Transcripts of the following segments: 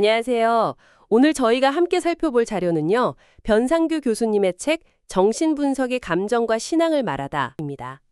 안녕하세요. 오늘 저희가 함께 살펴볼 자료는요. 변상규 교수님의 책 정신분석의 감정과 신앙을 말하다입니다.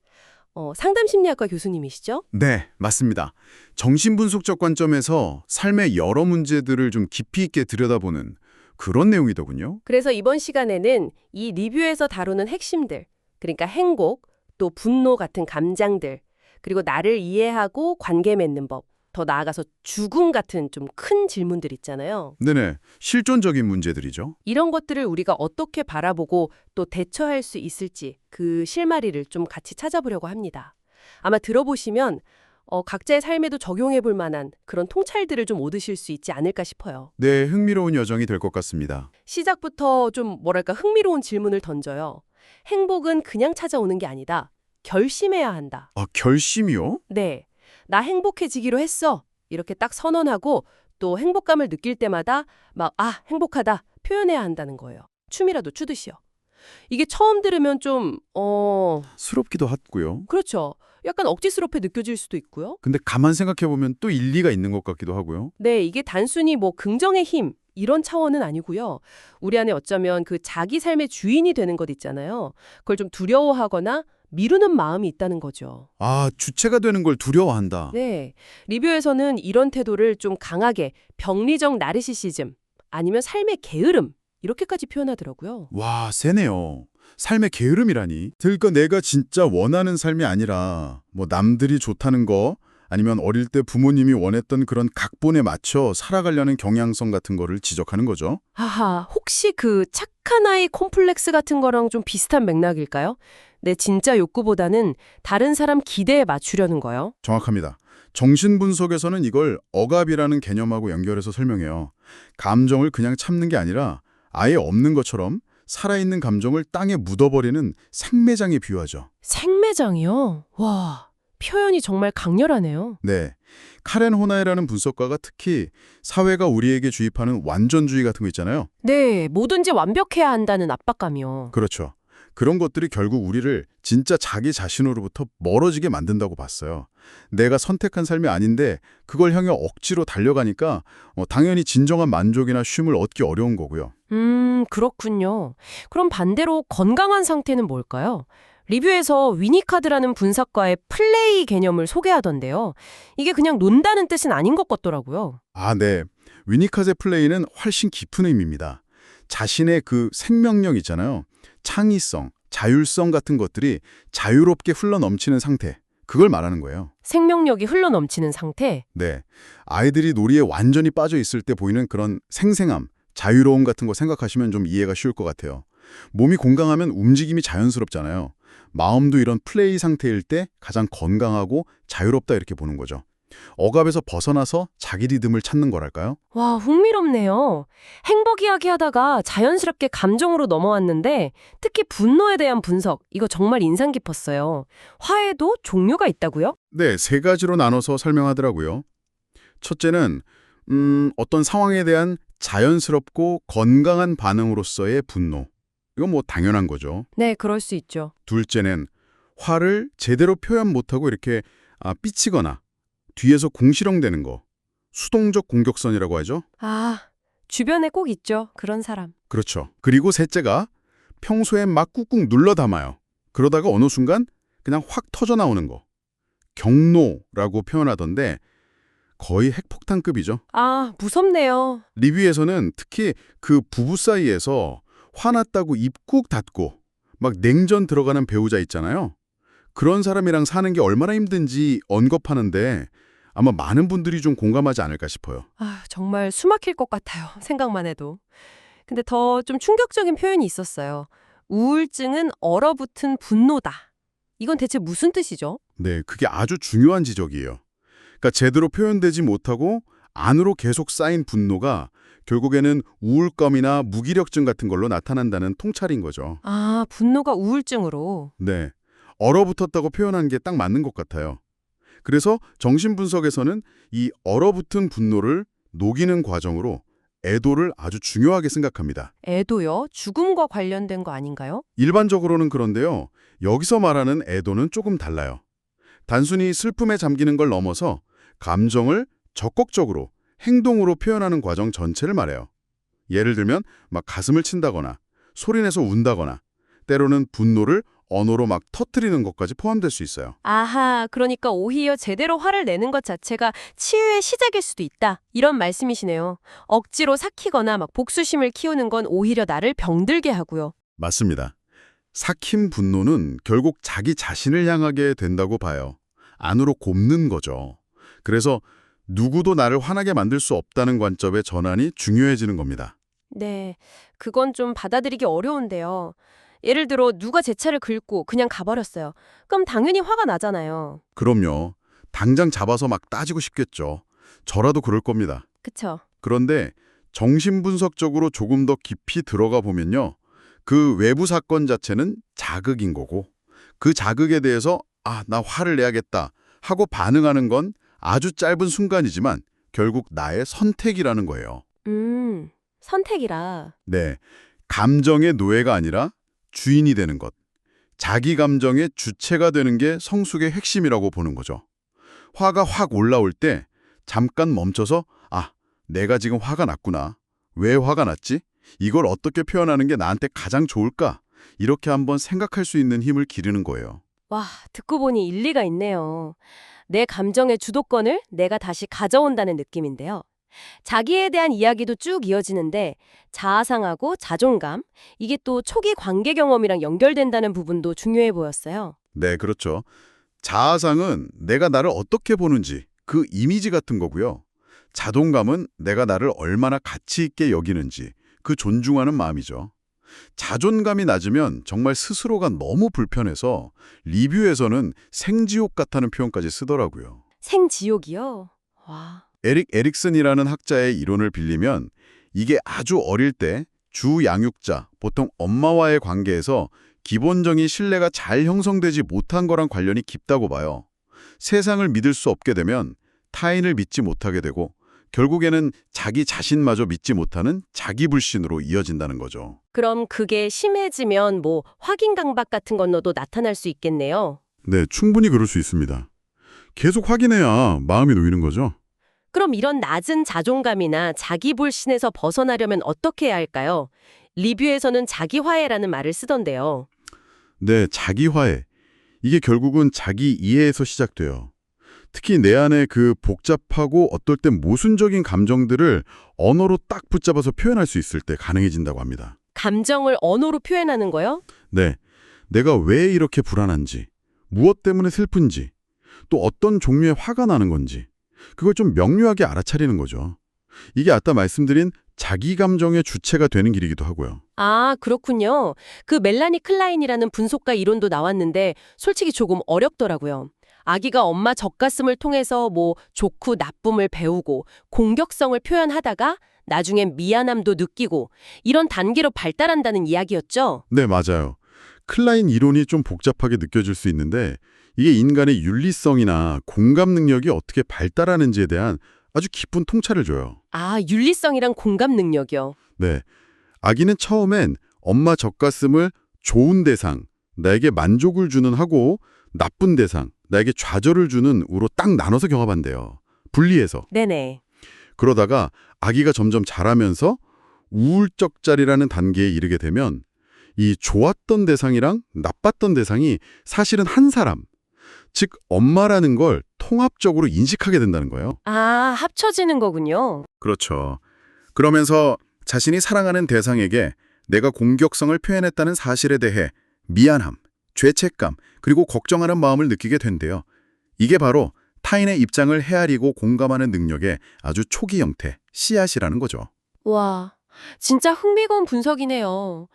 상담심리학과 교수님이시죠? 네, 맞습니다. 정신분석적 관점에서 삶의 여러 문제들을 좀 깊이 있게 들여다보는 그런 내용이더군요. 그래서 이번 시간에는 이 리뷰에서 다루는 핵심들, 그러니까 행복, 또 분노 같은 감정들, 그리고 나를 이해하고 관계 맺는 법, 더 나아가서 죽음 같은 좀 큰 질문들 있잖아요. 네네, 실존적인 문제들이죠. 이런 것들을 우리가 어떻게 바라보고 또 대처할 수 있을지 그 실마리를 좀 같이 찾아보려고 합니다. 아마 들어보시면 각자의 삶에도 적용해 볼 만한 그런 통찰들을 좀 얻으실 수 있지 않을까 싶어요. 네, 흥미로운 여정이 될 것 같습니다. 시작부터 좀 뭐랄까 흥미로운 질문을 던져요. 행복은 그냥 찾아오는 게 아니다. 결심해야 한다. 아, 결심이요? 네. 나 행복해지기로 했어. 이렇게 딱 선언하고 또 행복감을 느낄 때마다 행복하다 표현해야 한다는 거예요. 춤이라도 추듯이요. 이게 처음 들으면 좀 스럽기도 하고요. 그렇죠. 약간 억지스럽게 느껴질 수도 있고요. 근데 가만 생각해보면 또 일리가 있는 것 같기도 하고요. 네, 이게 단순히 뭐 긍정의 힘 이런 차원은 아니고요. 우리 안에 어쩌면 그 자기 삶의 주인이 되는 것 있잖아요. 그걸 좀 두려워하거나 미루는 마음이 있다는 거죠. 아, 주체가 되는 걸 두려워한다. 네, 리뷰에서는 이런 태도를 좀 강하게 병리적 나르시시즘 아니면 삶의 게으름 이렇게까지 표현하더라고요. 와, 세네요. 삶의 게으름이라니. 그러니까 내가 진짜 원하는 삶이 아니라 뭐 남들이 좋다는 거 아니면 어릴 때 부모님이 원했던 그런 각본에 맞춰 살아가려는 경향성 같은 거를 지적하는 거죠. 하하, 혹시 그 착한 아이 콤플렉스 같은 거랑 좀 비슷한 맥락일까요? 내 진짜 욕구보다는 다른 사람 기대에 맞추려는 거요. 정확합니다. 정신분석에서는 이걸 억압이라는 개념하고 연결해서 설명해요. 감정을 그냥 참는 게 아니라 아예 없는 것처럼 살아있는 감정을 땅에 묻어버리는 생매장에 비유하죠. 생매장이요? 와, 표현이 정말 강렬하네요. 네. 카렌 호나이라는 분석가가 특히 사회가 우리에게 주입하는 완전주의 같은 거 있잖아요. 네, 뭐든지 완벽해야 한다는 압박감이요. 그렇죠. 그런 것들이 결국 우리를 진짜 자기 자신으로부터 멀어지게 만든다고 봤어요. 내가 선택한 삶이 아닌데 그걸 향해 억지로 달려가니까 당연히 진정한 만족이나 쉼을 얻기 어려운 거고요. 그렇군요. 그럼 반대로 건강한 상태는 뭘까요? 리뷰에서 위니카드라는 분석가의 플레이 개념을 소개하던데요. 이게 그냥 논다는 뜻은 아닌 것 같더라고요. 아, 네. 위니카제 플레이는 훨씬 깊은 의미입니다. 자신의 그 생명력 있잖아요. 창의성, 자율성 같은 것들이 자유롭게 흘러넘치는 상태. 그걸 말하는 거예요. 생명력이 흘러넘치는 상태? 네. 아이들이 놀이에 완전히 빠져 있을 때 보이는 그런 생생함, 자유로움 같은 거 생각하시면 좀 이해가 쉬울 것 같아요. 몸이 건강하면 움직임이 자연스럽잖아요. 마음도 이런 플레이 상태일 때 가장 건강하고 자유롭다 이렇게 보는 거죠. 억압에서 벗어나서 자기 리듬을 찾는 거랄까요? 와, 흥미롭네요. 행복 이야기 하다가 자연스럽게 감정으로 넘어왔는데 특히 분노에 대한 분석, 이거 정말 인상 깊었어요. 화에도 종류가 있다고요? 네, 세 가지로 나눠서 설명하더라고요. 첫째는 어떤 상황에 대한 자연스럽고 건강한 반응으로서의 분노. 이건 뭐 당연한 거죠. 네, 그럴 수 있죠. 둘째는 화를 제대로 표현 못하고 이렇게 삐치거나 뒤에서 궁시렁대는 거. 수동적 공격선이라고 하죠. 아, 주변에 꼭 있죠. 그런 사람. 그렇죠. 그리고 셋째가 평소에 막 꾹꾹 눌러 담아요. 그러다가 어느 순간 그냥 확 터져 나오는 거. 경노라고 표현하던데 거의 핵폭탄급이죠. 아, 무섭네요. 리뷰에서는 특히 그 부부 사이에서 화났다고 입 꾹 닫고 막 냉전 들어가는 배우자 있잖아요. 그런 사람이랑 사는 게 얼마나 힘든지 언급하는데 아마 많은 분들이 좀 공감하지 않을까 싶어요. 아, 정말 숨막힐 것 같아요. 생각만 해도. 근데 더 좀 충격적인 표현이 있었어요. 우울증은 얼어붙은 분노다. 이건 대체 무슨 뜻이죠? 네, 그게 아주 중요한 지적이에요. 그러니까 제대로 표현되지 못하고 안으로 계속 쌓인 분노가 결국에는 우울감이나 무기력증 같은 걸로 나타난다는 통찰인 거죠. 아, 분노가 우울증으로. 네, 얼어붙었다고 표현한 게 딱 맞는 것 같아요. 그래서 정신분석에서는 이 얼어붙은 분노를 녹이는 과정으로 애도를 아주 중요하게 생각합니다. 애도요? 죽음과 관련된 거 아닌가요? 일반적으로는 그런데요. 여기서 말하는 애도는 조금 달라요. 단순히 슬픔에 잠기는 걸 넘어서 감정을 적극적으로 행동으로 표현하는 과정 전체를 말해요. 예를 들면 막 가슴을 친다거나 소리내서 운다거나 때로는 분노를 언어로 막 터뜨리는 것까지 포함될 수 있어요. 아하, 그러니까 오히려 제대로 화를 내는 것 자체가 치유의 시작일 수도 있다. 이런 말씀이시네요. 억지로 삭히거나 막 복수심을 키우는 건 오히려 나를 병들게 하고요. 맞습니다. 삭힌 분노는 결국 자기 자신을 향하게 된다고 봐요. 안으로 곱는 거죠. 그래서 누구도 나를 화나게 만들 수 없다는 관점의 전환이 중요해지는 겁니다. 네, 그건 좀 받아들이기 어려운데요. 예를 들어 누가 제 차를 긁고 그냥 가버렸어요. 그럼 당연히 화가 나잖아요. 그럼요. 당장 잡아서 막 따지고 싶겠죠. 저라도 그럴 겁니다. 그쵸? 그런데 정신분석적으로 조금 더 깊이 들어가 보면요. 그 외부 사건 자체는 자극인 거고 그 자극에 대해서 나 화를 내야겠다 하고 반응하는 건 아주 짧은 순간이지만 결국 나의 선택이라는 거예요. 선택이라. 네, 감정의 노예가 아니라 주인이 되는 것. 자기 감정의 주체가 되는 게 성숙의 핵심이라고 보는 거죠. 화가 확 올라올 때 잠깐 멈춰서 내가 지금 화가 났구나. 왜 화가 났지? 이걸 어떻게 표현하는 게 나한테 가장 좋을까? 이렇게 한번 생각할 수 있는 힘을 기르는 거예요. 와, 듣고 보니 일리가 있네요. 내 감정의 주도권을 내가 다시 가져온다는 느낌인데요. 자기에 대한 이야기도 쭉 이어지는데 자아상하고 자존감, 이게 또 초기 관계 경험이랑 연결된다는 부분도 중요해 보였어요. 네, 그렇죠. 자아상은 내가 나를 어떻게 보는지 그 이미지 같은 거고요. 자존감은 내가 나를 얼마나 가치 있게 여기는지 그 존중하는 마음이죠. 자존감이 낮으면 정말 스스로가 너무 불편해서 리뷰에서는 생지옥 같다는 표현까지 쓰더라고요. 생지옥이요? 와. 에릭 에릭슨이라는 학자의 이론을 빌리면 이게 아주 어릴 때 주 양육자, 보통 엄마와의 관계에서 기본적인 신뢰가 잘 형성되지 못한 거랑 관련이 깊다고 봐요. 세상을 믿을 수 없게 되면 타인을 믿지 못하게 되고 결국에는 자기 자신마저 믿지 못하는 자기불신으로 이어진다는 거죠. 그럼 그게 심해지면 뭐 확인 강박 같은 건너도 나타날 수 있겠네요. 네, 충분히 그럴 수 있습니다. 계속 확인해야 마음이 놓이는 거죠. 그럼 이런 낮은 자존감이나 자기불신에서 벗어나려면 어떻게 해야 할까요? 리뷰에서는 자기화해라는 말을 쓰던데요. 네, 자기화해. 이게 결국은 자기 이해에서 시작돼요. 특히 내 안에 그 복잡하고 어떨 땐 모순적인 감정들을 언어로 딱 붙잡아서 표현할 수 있을 때 가능해진다고 합니다. 감정을 언어로 표현하는 거요? 네, 내가 왜 이렇게 불안한지, 무엇 때문에 슬픈지, 또 어떤 종류의 화가 나는 건지 그걸 좀 명료하게 알아차리는 거죠. 이게 아까 말씀드린 자기 감정의 주체가 되는 길이기도 하고요. 아, 그렇군요. 그 멜라니 클라인이라는 분석가 이론도 나왔는데 솔직히 조금 어렵더라고요. 아기가 엄마 젖가슴을 통해서 뭐 좋고 나쁨을 배우고 공격성을 표현하다가 나중엔 미안함도 느끼고 이런 단계로 발달한다는 이야기였죠. 네, 맞아요. 클라인 이론이 좀 복잡하게 느껴질 수 있는데 이게 인간의 윤리성이나 공감 능력이 어떻게 발달하는지에 대한 아주 깊은 통찰을 줘요. 아, 윤리성이랑 공감 능력이요. 네, 아기는 처음엔 엄마 젖가슴을 좋은 대상, 나에게 만족을 주는 하고 나쁜 대상, 나에게 좌절을 주는 우로 딱 나눠서 경험한대요. 분리해서. 네네. 그러다가 아기가 점점 자라면서 우울적자리라는 단계에 이르게 되면 이 좋았던 대상이랑 나빴던 대상이 사실은 한 사람, 즉 엄마라는 걸 통합적으로 인식하게 된다는 거예요. 아, 합쳐지는 거군요. 그렇죠. 그러면서 자신이 사랑하는 대상에게 내가 공격성을 표현했다는 사실에 대해 미안함, 죄책감, 그리고 걱정하는 마음을 느끼게 된대요. 이게 바로 타인의 입장을 헤아리고 공감하는 능력의 아주 초기 형태, 씨앗이라는 거죠. 와, 진짜 흥미로운 분석이네요.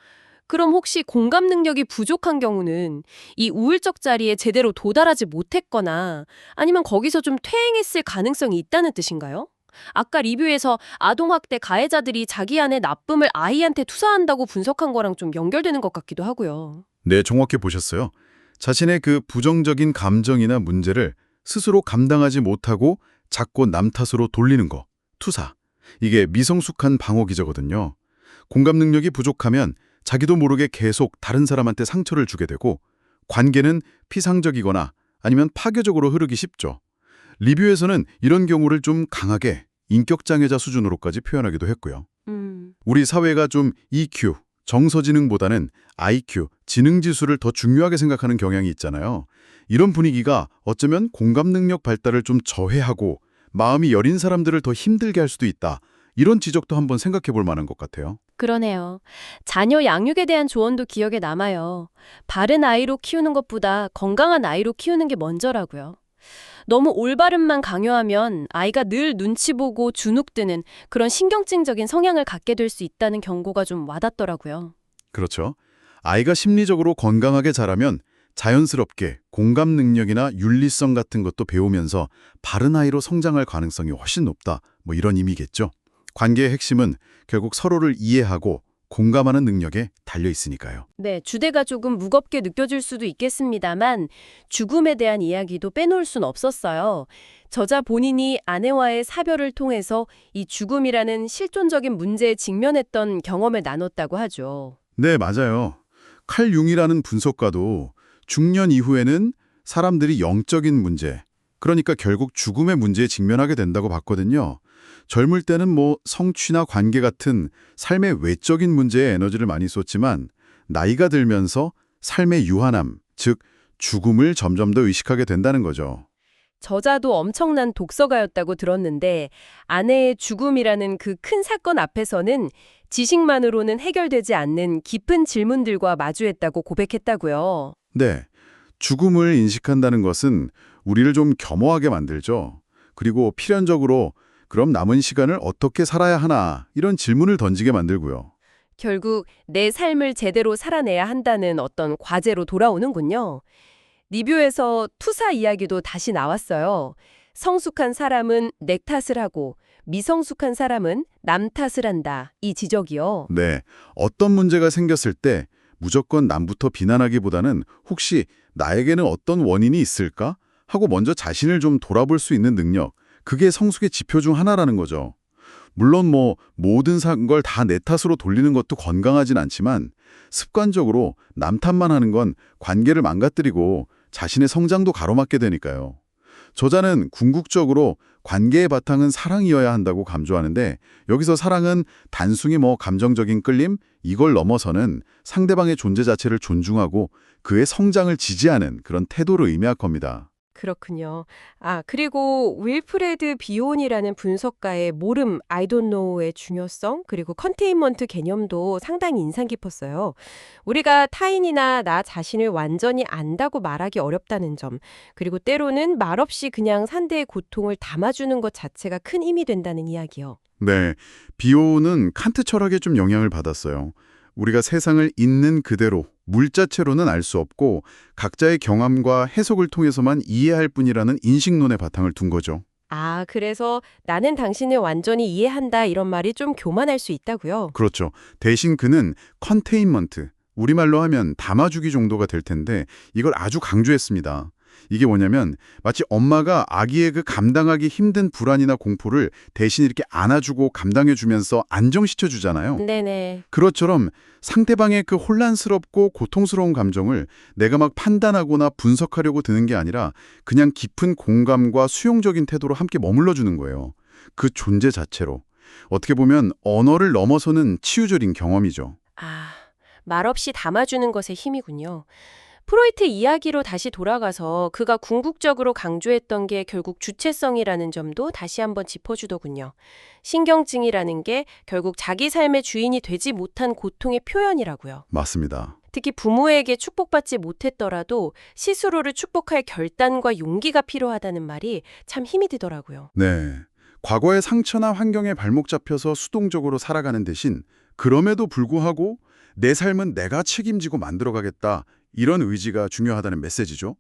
그럼 혹시 공감 능력이 부족한 경우는 이 우울적 자리에 제대로 도달하지 못했거나 아니면 거기서 좀 퇴행했을 가능성이 있다는 뜻인가요? 아까 리뷰에서 아동학대 가해자들이 자기 안의 나쁨을 아이한테 투사한다고 분석한 거랑 좀 연결되는 것 같기도 하고요. 네, 정확히 보셨어요. 자신의 그 부정적인 감정이나 문제를 스스로 감당하지 못하고 자꾸 남 탓으로 돌리는 거, 투사. 이게 미성숙한 방어 기제거든요. 공감 능력이 부족하면 자기도 모르게 계속 다른 사람한테 상처를 주게 되고 관계는 피상적이거나 아니면 파괴적으로 흐르기 쉽죠. 리뷰에서는 이런 경우를 좀 강하게 인격장애자 수준으로까지 표현하기도 했고요. 음. 우리 사회가 좀 EQ, 정서지능보다는 IQ, 지능지수를 더 중요하게 생각하는 경향이 있잖아요. 이런 분위기가 어쩌면 공감 능력 발달을 좀 저해하고 마음이 여린 사람들을 더 힘들게 할 수도 있다. 이런 지적도 한번 생각해 볼 만한 것 같아요. 그러네요. 자녀 양육에 대한 조언도 기억에 남아요. 바른 아이로 키우는 것보다 건강한 아이로 키우는 게 먼저라고요. 너무 올바름만 강요하면 아이가 늘 눈치 보고 주눅드는 그런 신경증적인 성향을 갖게 될 수 있다는 경고가 좀 와닿더라고요. 그렇죠. 아이가 심리적으로 건강하게 자라면 자연스럽게 공감 능력이나 윤리성 같은 것도 배우면서 바른 아이로 성장할 가능성이 훨씬 높다. 뭐 이런 의미겠죠. 관계의 핵심은 결국 서로를 이해하고 공감하는 능력에 달려 있으니까요. 네, 주제가 조금 무겁게 느껴질 수도 있겠습니다만 죽음에 대한 이야기도 빼놓을 순 없었어요. 저자 본인이 아내와의 사별을 통해서 이 죽음이라는 실존적인 문제에 직면했던 경험을 나눴다고 하죠. 네, 맞아요. 칼 융이라는 분석가도 중년 이후에는 사람들이 영적인 문제, 그러니까 결국 죽음의 문제에 직면하게 된다고 봤거든요. 젊을 때는 뭐 성취나 관계 같은 삶의 외적인 문제에 에너지를 많이 쏟지만 나이가 들면서 삶의 유한함, 즉 죽음을 점점 더 의식하게 된다는 거죠. 저자도 엄청난 독서가였다고 들었는데 아내의 죽음이라는 그 큰 사건 앞에서는 지식만으로는 해결되지 않는 깊은 질문들과 마주했다고 고백했다고요. 네, 죽음을 인식한다는 것은 우리를 좀 겸허하게 만들죠. 그리고 필연적으로 그럼 남은 시간을 어떻게 살아야 하나 이런 질문을 던지게 만들고요. 결국 내 삶을 제대로 살아내야 한다는 어떤 과제로 돌아오는군요. 리뷰에서 투사 이야기도 다시 나왔어요. 성숙한 사람은 내 탓을 하고 미성숙한 사람은 남 탓을 한다. 이 지적이요. 네, 어떤 문제가 생겼을 때 무조건 남부터 비난하기보다는 혹시 나에게는 어떤 원인이 있을까? 하고 먼저 자신을 좀 돌아볼 수 있는 능력, 그게 성숙의 지표 중 하나라는 거죠. 물론 뭐 모든 걸 다 내 탓으로 돌리는 것도 건강하진 않지만 습관적으로 남 탓만 하는 건 관계를 망가뜨리고 자신의 성장도 가로막게 되니까요. 저자는 궁극적으로 관계의 바탕은 사랑이어야 한다고 강조하는데 여기서 사랑은 단순히 뭐 감정적인 끌림, 이걸 넘어서는 상대방의 존재 자체를 존중하고 그의 성장을 지지하는 그런 태도를 의미할 겁니다. 그렇군요. 그리고 윌프레드 비온이라는 분석가의 모름, I don't know의 중요성, 그리고 컨테인먼트 개념도 상당히 인상 깊었어요. 우리가 타인이나 나 자신을 완전히 안다고 말하기 어렵다는 점, 그리고 때로는 말없이 그냥 상대의 고통을 담아주는 것 자체가 큰 힘이 된다는 이야기요. 네, 비오는 칸트 철학에 좀 영향을 받았어요. 우리가 세상을 있는 그대로 물자체로는 알 수 없고 각자의 경험과 해석을 통해서만 이해할 뿐이라는 인식론의 바탕을 둔 거죠. 그래서 나는 당신을 완전히 이해한다 이런 말이 좀 교만할 수 있다고요. 그렇죠. 대신 그는 컨테인먼트, 우리말로 하면 담아주기 정도가 될 텐데 이걸 아주 강조했습니다. 이게 뭐냐면 마치 엄마가 아기의 그 감당하기 힘든 불안이나 공포를 대신 이렇게 안아주고 감당해주면서 안정시켜주잖아요. 네네. 그것처럼 상대방의 그 혼란스럽고 고통스러운 감정을 내가 막 판단하거나 분석하려고 드는 게 아니라 그냥 깊은 공감과 수용적인 태도로 함께 머물러주는 거예요. 그 존재 자체로. 어떻게 보면 언어를 넘어서는 치유적인 경험이죠. 말없이 담아주는 것의 힘이군요. 프로이트 이야기로 다시 돌아가서 그가 궁극적으로 강조했던 게 결국 주체성이라는 점도 다시 한번 짚어주더군요. 신경증이라는 게 결국 자기 삶의 주인이 되지 못한 고통의 표현이라고요. 맞습니다. 특히 부모에게 축복받지 못했더라도 스스로를 축복할 결단과 용기가 필요하다는 말이 참 힘이 되더라고요. 네. 과거의 상처나 환경에 발목 잡혀서 수동적으로 살아가는 대신 그럼에도 불구하고 내 삶은 내가 책임지고 만들어가겠다. 이런 의지가 중요하다는 메시지죠.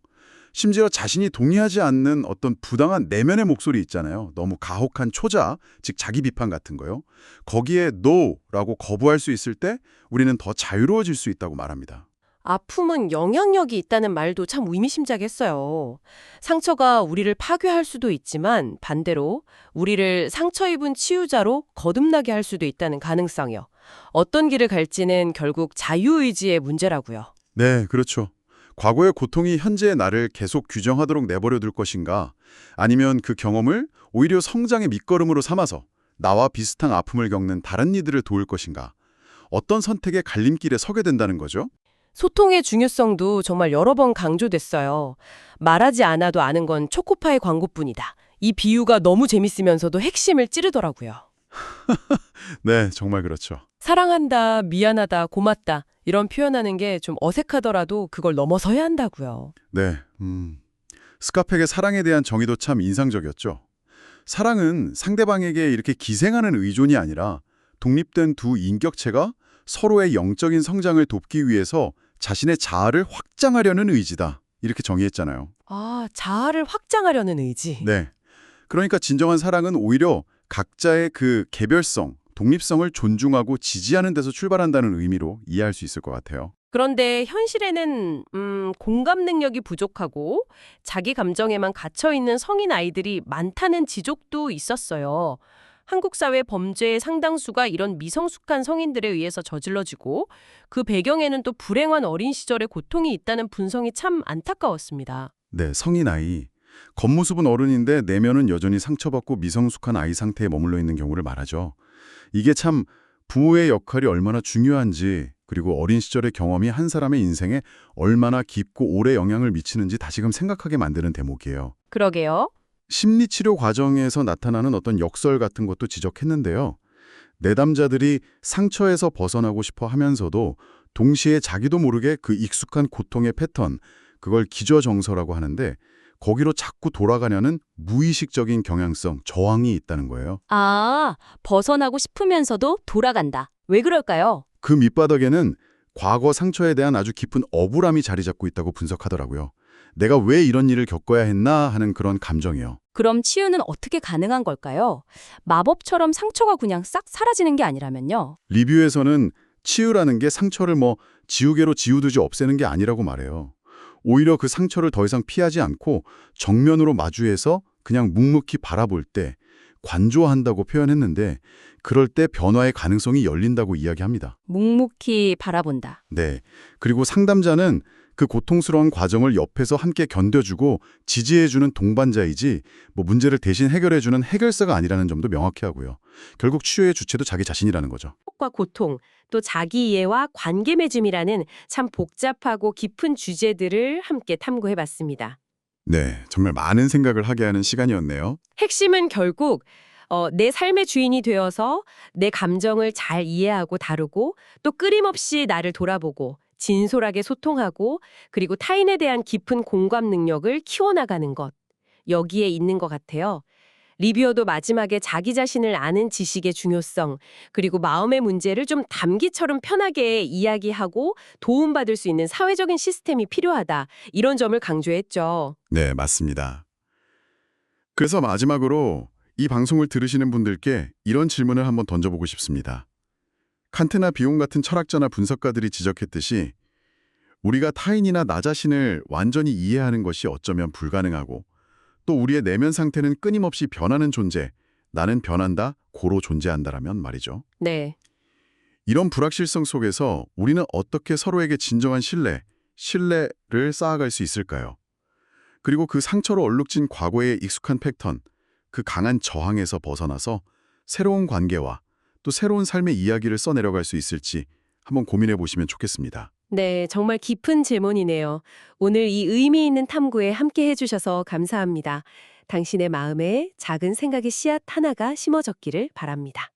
심지어 자신이 동의하지 않는 어떤 부당한 내면의 목소리 있잖아요. 너무 가혹한 초자, 즉 자기 비판 같은 거요. 거기에 NO라고 거부할 수 있을 때 우리는 더 자유로워질 수 있다고 말합니다. 아픔은 영향력이 있다는 말도 참 의미심장했어요. 상처가 우리를 파괴할 수도 있지만 반대로 우리를 상처 입은 치유자로 거듭나게 할 수도 있다는 가능성이요. 어떤 길을 갈지는 결국 자유의지의 문제라고요. 네, 그렇죠. 과거의 고통이 현재의 나를 계속 규정하도록 내버려 둘 것인가? 아니면 그 경험을 오히려 성장의 밑거름으로 삼아서 나와 비슷한 아픔을 겪는 다른 이들을 도울 것인가? 어떤 선택의 갈림길에 서게 된다는 거죠? 소통의 중요성도 정말 여러 번 강조됐어요. 말하지 않아도 아는 건 초코파이 광고뿐이다. 이 비유가 너무 재밌으면서도 핵심을 찌르더라고요. 네, 정말 그렇죠. 사랑한다, 미안하다, 고맙다 이런 표현하는 게 좀 어색하더라도 그걸 넘어서야 한다고요. 네, 스카펙의 사랑에 대한 정의도 참 인상적이었죠. 사랑은 상대방에게 이렇게 기생하는 의존이 아니라 독립된 두 인격체가 서로의 영적인 성장을 돕기 위해서 자신의 자아를 확장하려는 의지다. 이렇게 정의했잖아요. 아, 자아를 확장하려는 의지. 네. 그러니까 진정한 사랑은 오히려 각자의 그 개별성, 독립성을 존중하고 지지하는 데서 출발한다는 의미로 이해할 수 있을 것 같아요. 그런데 현실에는 공감 능력이 부족하고 자기 감정에만 갇혀있는 성인 아이들이 많다는 지적도 있었어요. 한국 사회 범죄의 상당수가 이런 미성숙한 성인들에 의해서 저질러지고 그 배경에는 또 불행한 어린 시절의 고통이 있다는 분석이 참 안타까웠습니다. 네, 성인 아이. 겉모습은 어른인데 내면은 여전히 상처받고 미성숙한 아이 상태에 머물러 있는 경우를 말하죠. 이게 참 부모의 역할이 얼마나 중요한지, 그리고 어린 시절의 경험이 한 사람의 인생에 얼마나 깊고 오래 영향을 미치는지 다시금 생각하게 만드는 대목이에요. 그러게요. 심리치료 과정에서 나타나는 어떤 역설 같은 것도 지적했는데요. 내담자들이 상처에서 벗어나고 싶어 하면서도 동시에 자기도 모르게 그 익숙한 고통의 패턴, 그걸 기저정서라고 하는데 거기로 자꾸 돌아가려는 무의식적인 경향성, 저항이 있다는 거예요. 아, 벗어나고 싶으면서도 돌아간다. 왜 그럴까요? 그 밑바닥에는 과거 상처에 대한 아주 깊은 억울함이 자리 잡고 있다고 분석하더라고요. 내가 왜 이런 일을 겪어야 했나 하는 그런 감정이요. 그럼 치유는 어떻게 가능한 걸까요? 마법처럼 상처가 그냥 싹 사라지는 게 아니라면요. 리뷰에서는 치유라는 게 상처를 지우개로 지우듯이 없애는 게 아니라고 말해요. 오히려 그 상처를 더 이상 피하지 않고 정면으로 마주해서 그냥 묵묵히 바라볼 때 관조한다고 표현했는데 그럴 때 변화의 가능성이 열린다고 이야기합니다. 묵묵히 바라본다. 네. 그리고 상담자는 그 고통스러운 과정을 옆에서 함께 견뎌주고 지지해주는 동반자이지 문제를 대신 해결해주는 해결사가 아니라는 점도 명확히 하고요. 결국 치유의 주체도 자기 자신이라는 거죠. 과 고통, 또 자기 이해와 관계 맺음이라는 참 복잡하고 깊은 주제들을 함께 탐구해봤습니다. 네. 정말 많은 생각을 하게 하는 시간이었네요. 핵심은 결국 내 삶의 주인이 되어서 내 감정을 잘 이해하고 다루고 또 끊임없이 나를 돌아보고 진솔하게 소통하고 그리고 타인에 대한 깊은 공감 능력을 키워나가는 것. 여기에 있는 것 같아요. 리뷰어도 마지막에 자기 자신을 아는 지식의 중요성, 그리고 마음의 문제를 좀 담기처럼 편하게 이야기하고 도움받을 수 있는 사회적인 시스템이 필요하다. 이런 점을 강조했죠. 네, 맞습니다. 그래서 마지막으로 이 방송을 들으시는 분들께 이런 질문을 한번 던져보고 싶습니다. 칸트나 비용 같은 철학자나 분석가들이 지적했듯이 우리가 타인이나 나 자신을 완전히 이해하는 것이 어쩌면 불가능하고 또 우리의 내면 상태는 끊임없이 변하는 존재, 나는 변한다, 고로 존재한다라면 말이죠. 네. 이런 불확실성 속에서 우리는 어떻게 서로에게 진정한 신뢰를 쌓아갈 수 있을까요? 그리고 그 상처로 얼룩진 과거의 익숙한 패턴, 그 강한 저항에서 벗어나서 새로운 관계와 또 새로운 삶의 이야기를 써내려갈 수 있을지 한번 고민해 보시면 좋겠습니다. 네, 정말 깊은 질문이네요. 오늘 이 의미 있는 탐구에 함께 해주셔서 감사합니다. 당신의 마음에 작은 생각의 씨앗 하나가 심어졌기를 바랍니다.